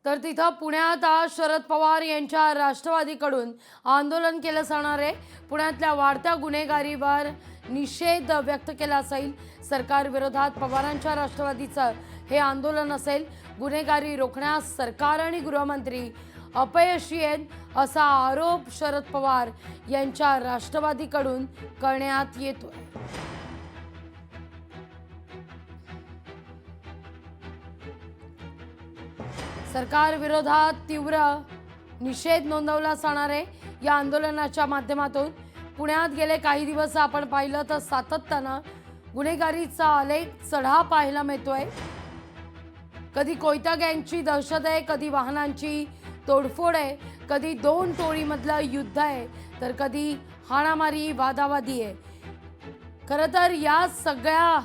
तर तिथं पुण्यात आज शरद पवार यांच्या राष्ट्रवादीकडून आंदोलन केलं जाणार आहे. पुण्यातल्या वाढत्या गुन्हेगारीवर निषेध व्यक्त केला जाईल. सरकार विरोधात पवारांच्या राष्ट्रवादीचं हे आंदोलन असेल. गुन्हेगारी रोखण्यास सरकार आणि गृहमंत्री अपयशी आहेत असा आरोप शरद पवार यांच्या राष्ट्रवादीकडून करण्यात येतोय. सरकार विरोधात तीव्र निषेध नोंदवला जाणार आहे. या आंदोलनाच्या माध्यमातून पुण्यात गेले काही दिवस आपण पाहिलं तर सातत्यानं गुन्हेगारीचा आलेख चढा पाहायला मिळतोय. कधी कोयता गँगची दहशत आहे, कधी वाहनांची तोडफोड आहे, कधी दोन टोळीमधलं युद्ध आहे, तर कधी हाणामारी वादावादी आहे. खरं तर या सगळ्या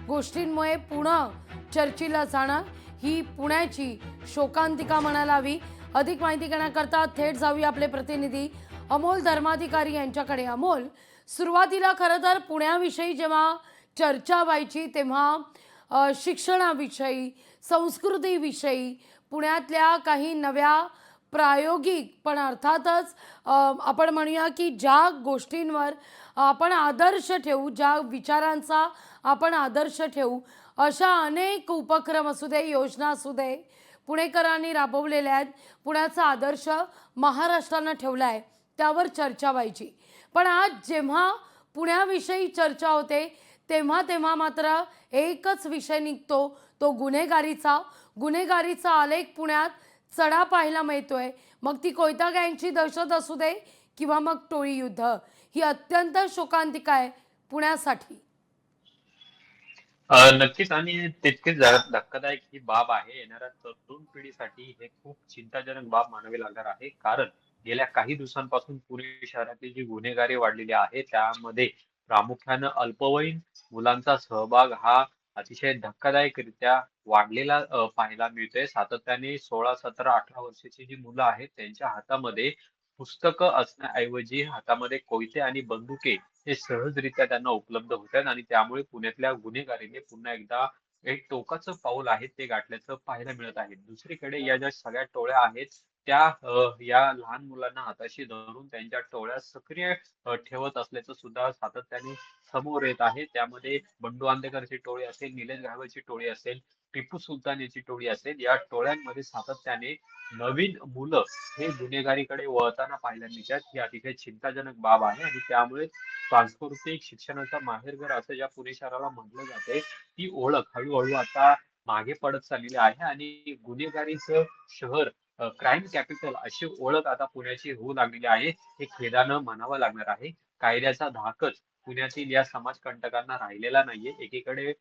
गोष्टींमुळे पुणे चर्चेला जाणं ही पुण्याची शोकांतिका म्हणायला हवी. अधिक माहिती घेण्याकरता थेट जाऊया आपले प्रतिनिधी अमोल धर्माधिकारी यांच्याकडे. अमोल, सुरुवातीला खरं तर पुण्याविषयी जेव्हा चर्चा व्हायची तेव्हा शिक्षणाविषयी, संस्कृतीविषयी, पुण्यातल्या काही नव्या प्रायोगिक पण अर्थातच आपण म्हणूया की ज्या गोष्टींवर आपण आदर्श ठेवू, ज्या विचारांचा आपण आदर्श ठेवू, अशा अनेक उपक्रम असू दे, योजना असू दे, पुणेकरांनी राबवलेल्या आहेत. पुण्याचा आदर्श महाराष्ट्रानं ठेवला आहे, त्यावर चर्चा व्हायची. पण आज जेव्हा पुण्याविषयी चर्चा होते तेव्हा तेव्हा मात्र एकच विषय निघतो, तो गुन्हेगारीचा. गुन्हेगारीचा आलेख पुण्यात चढा पाहायला मिळतोय. मग ती कोयता गँगची दहशत असू दे किंवा मग टोळी युद्ध, ही अत्यंत शोकांतिका आहे पुण्यासाठी. नक्कीच आणि तितकीच धक्कादायक ही बाब आहे. येणाऱ्या तरुण पिढीसाठी हे खूप चिंताजनक बाब मानावी लागणार आहे. कारण गेल्या काही दिवसांपासून पुणे शहरातली जी गुन्हेगारी वाढलेली आहे, त्यामध्ये प्रामुख्यानं अल्पवयीन मुलांचा सहभाग हा अतिशय धक्कादायकरित्या वाढलेला पाहायला मिळतोय. सातत्याने 16, 17, 18 वर्षाची जी मुलं आहेत, त्यांच्या हातामध्ये पुस्तकं असण्याऐवजी हातामध्ये कोयते आणि बंदुके हे सहजरित्या त्यांना उपलब्ध होत आहेत आणि त्यामुळे पुण्यातल्या गुन्हेगारीने पुन्हा एकदा एक टोकाचं पाऊल आहे ते गाठल्याचं पाहायला मिळत आहे. दुसरीकडे या ज्या सगळ्या टोळ्या आहेत त्या या लहान मुलांना हाताशी धरून त्यांच्या टोळ्या सक्रिय ठेवत असल्याचं सुद्धा सातत्याने समोर येत आहे. त्यामध्ये बंडू आंदेकरची टोळी असेल, निलेश घाळवेची टोळी असेल, टिपू सुलतान याची टोळी असेल, या टोळ्यांमध्ये सातत्याने नवीन मुलं हे गुन्हेगारीकडे वळताना पाहायला मिळतात. ही अतिशय चिंताजनक बाब आहे आणि त्यामुळे सांस्कृतिक शिक्षणाचा माहेरघर असं ज्या पुणे शहराला म्हटलं जाते, ती ओळख हळूहळू आता मागे पडत चाललेली आहे आणि गुन्हेगारीचं शहर, क्राईम कॅपिटल अशी ओळख आता पुण्याची होऊ लागलेली आहे. हे खेदानं म्हणावं लागणार आहे. कायद्याचा धाकच पुण्यातील या समाजकंटकांना राहिलेला नाहीये. एकीकडे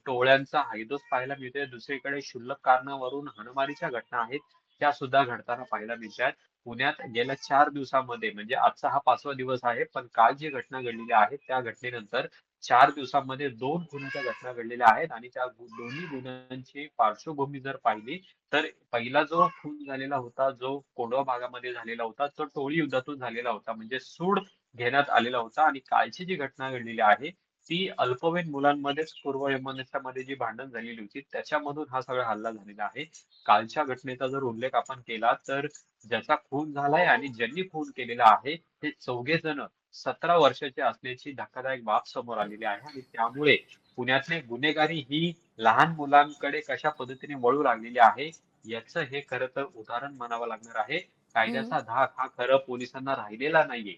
टोळ्यांचा हैदोस पाहायला मिळतोय, दुसरीकडे क्षुल्लक कारणावरून हाणामारीच्या घटना आहेत त्या सुद्धा घडताना पाहायला मिळतात. पुण्यात गेल्या 4 दिवसामध्ये, म्हणजे आजचा हा 5वा दिवस आहे, पण काल जी घटना घडलेली आहे त्या घटनेनंतर 4 दिवसांमध्ये 2 खुनाच्या घटना घडलेल्या आहेत आणि त्या दोन्ही गुन्ह्यांची पार्श्वभूमी जर पाहिली तर पहिला जो खून झालेला होता, जो कोंढवा भागामध्ये झालेला होता, तो टोळी युद्धातून झालेला होता, म्हणजे सूड घेण्यात आलेला होता. आणि कालची जी घटना घडलेली आहे ती अल्पवयीन मुलांमध्येच पूर्ववैमनस्यामध्ये जी भांडण झालेली होती त्याच्यामधून हा सगळा हल्ला झालेला आहे. कालच्या घटनेचा जर उल्लेख आपण केला तर ज्याचा खून झालाय आणि ज्यांनी खून केलेला आहे हे चौघे जण 17 वर्षाचे असल्याची धक्कादायक बाब समोर आलेली आहे. आणि त्यामुळे पुण्यातली गुन्हेगारी ही लहान मुलांकडे कशा पद्धतीने वळू लागलेली आहे याचं हे खरं तर उदाहरण म्हणावं लागणार आहे. हम्म. कायद्याचा धाक हा खरं पोलिसांना राहिलेला नाहीये.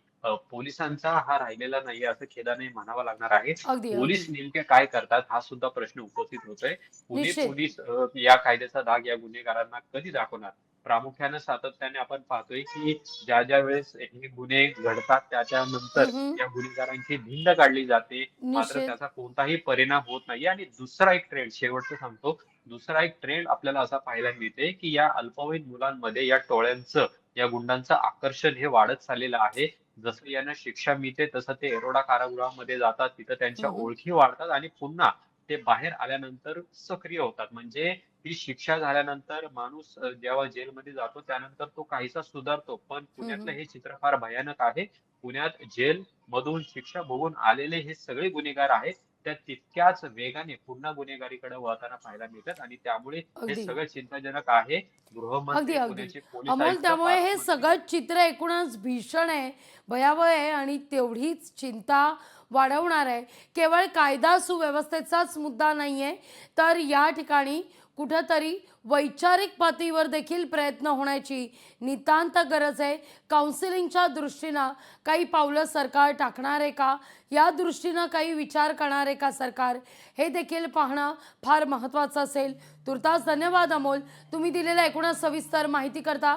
पोलिसांचा हा राहिलेला नाहीये असं खेदाने म्हणावं लागणार आहे. अगदी पोलीस अगदी नेमके काय करतात हा सुद्धा प्रश्न उपस्थित होतोय. पुणे निश्चित. पोलीस या कायद्याचा धाक या गुन्हेगारांना कधी दाखवणार? प्रामुख्याने सातत्याने आपण पाहतोय की ज्या ज्या वेळेस हे गुन्हे घडतात त्याच्यानंतर हम्म. या गुन्हेगारांची धिंड काढली जाते, मात्र निश्चित. त्याचा कोणताही परिणाम होत नाही. आणि दुसरा एक ट्रेंड, शेवटचं सांगतो, दुसरा एक ट्रेंड आपल्याला असा पाहायला मिळते की या अल्पवयीन मुलांमध्ये या टोळ्यांचं, या गुंडांचं आकर्षण हे वाढत चाललेलं आहे. जसं यांना शिक्षा मिळते तसं ते एरोडा कारागृहामध्ये जातात, तिथं त्यांच्या हम्म. ओळखी वाढतात आणि पुन्हा ते बाहेर आल्यानंतर सक्रिय होतात. म्हणजे ही शिक्षा झाल्यानंतर माणूस जेव्हा जेलमध्ये जातो त्यानंतर तो काहीसा सुधारतो, पण पुण्यातलं हम्म. हे चित्र फार भयानक आहे. पुण्यात जेल मधून शिक्षा भोगून आलेले हे सगळे गुन्हेगार आहेत त्या तितक्याच वेगाने पुन्हा गुन्हेगारीकडे वळताना पाहायला मिळतात आणि त्यामुळे हे अगदी सगळं चिंताजनक आहे. अगदी गृहमंत्री, अगदी पुण्याचे पोलीस अमोल, आयुक्त, त्यामुळे हे पालकमंत्री सगळं चित्र एकूणच भीषण आहे, भयावह आहे आणि तेवढीच चिंता वाढवणार आहे. केवळ कायदा सुव्यवस्थेचाच मुद्दा नाहीये, तर या ठिकाणी कुठंतरी वैचारिक पातळीवर देखील प्रयत्न होण्याची नितांत गरज आहे. काउन्सिलिंगच्या दृष्टीनं काही पावलं सरकार टाकणार आहे का, या दृष्टीनं काही विचार करणार आहे का सरकार, हे देखील पाहणं फार महत्त्वाचं असेल. तुर्तास धन्यवाद अमोल, तुम्ही दिलेल्या एकूणच सविस्तर माहिती करता.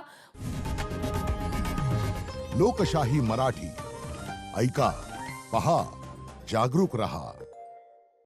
लोकशाही मराठी ऐका, पहा, जागरूक रहा.